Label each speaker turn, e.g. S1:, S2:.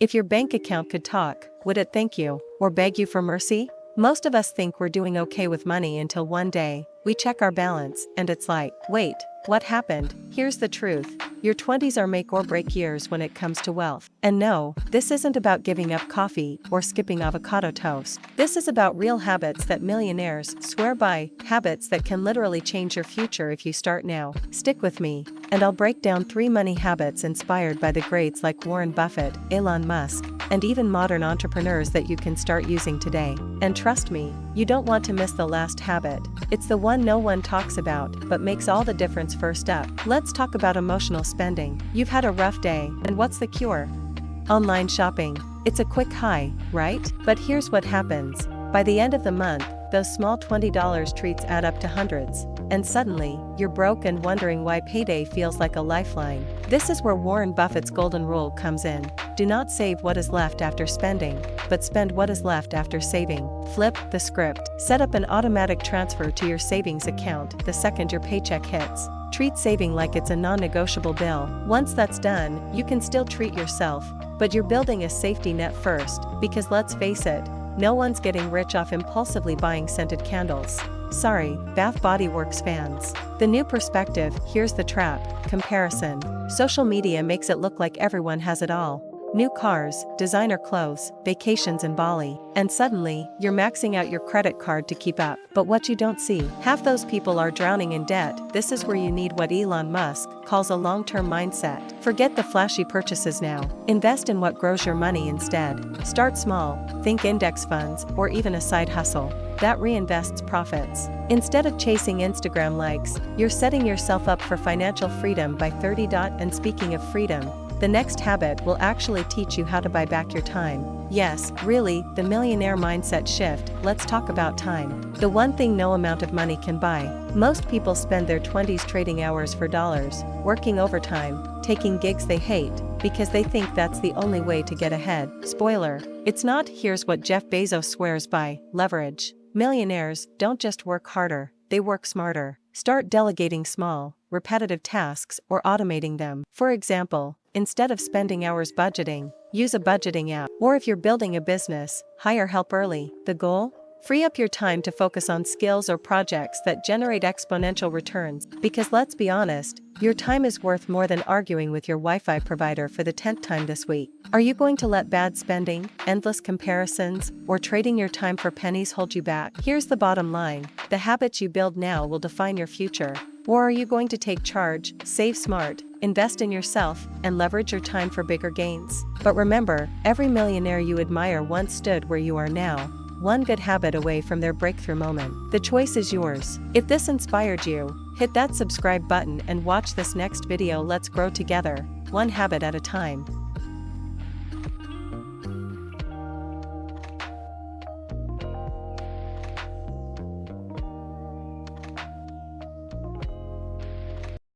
S1: If your bank account could talk, would it thank you, or beg you for mercy? Most of us think we're doing okay with money until one day, we check our balance, and it's like, wait, what happened? Here's the truth. Your 20s are make or break years when it comes to wealth. And no, this isn't about giving up coffee or skipping avocado toast. This is about real habits that millionaires swear by, habits that can literally change your future if you start now. Stick with me, and I'll break down 3 money habits inspired by the greats like Warren Buffett, Elon Musk, and even modern entrepreneurs that you can start using today. And trust me, you don't want to miss the last habit. It's the one no one talks about, but makes all the difference. First up, let's talk about emotional spending. You've had a rough day, and what's the cure? Online shopping. It's a quick high, right? But here's what happens. By the end of the month, those small $20 treats add up to hundreds. And suddenly, you're broke and wondering why payday feels like a lifeline. This is where Warren Buffett's golden rule comes in. Do not save what is left after spending, but spend what is left after saving. Flip the script. Set up an automatic transfer to your savings account the second your paycheck hits. Treat saving like it's a non-negotiable bill. Once that's done, you can still treat yourself, but you're building a safety net first, because let's face it, no one's getting rich off impulsively buying scented candles. Sorry, Bath Body Works fans. The new perspective, here's the trap: comparison. Social media makes it look like everyone has it all. New cars, designer clothes, vacations in Bali, and suddenly, you're maxing out your credit card to keep up. But what you don't see, half those people are drowning in debt. This is where you need what Elon Musk calls a long-term mindset. Forget the flashy purchases now. Invest in what grows your money instead. Start small, think index funds, or even a side hustle that reinvests profits. Instead of chasing Instagram likes, you're setting yourself up for financial freedom by 30. And speaking of freedom, the next habit will actually teach you how to buy back your time. Yes, really, the millionaire mindset shift. Let's talk about time. The one thing no amount of money can buy. Most people spend their 20s trading hours for dollars, working overtime, taking gigs they hate, because they think that's the only way to get ahead. Spoiler, it's not. Here's what Jeff Bezos swears by: leverage. Millionaires don't just work harder, they work smarter. Start delegating small, repetitive tasks or automating them. For example, instead of spending hours budgeting, use a budgeting app. Or if you're building a business, hire help early. The goal? Free up your time to focus on skills or projects that generate exponential returns. Because let's be honest, your time is worth more than arguing with your Wi-Fi provider for the 10th time this week. Are you going to let bad spending, endless comparisons, or trading your time for pennies hold you back? Here's the bottom line: the habits you build now will define your future. Or are you going to take charge, save smart, invest in yourself, and leverage your time for bigger gains? But remember, every millionaire you admire once stood where you are now, one good habit away from their breakthrough moment. The choice is yours. If this inspired you, hit that subscribe button and watch this next video. Let's grow together, one habit at a time.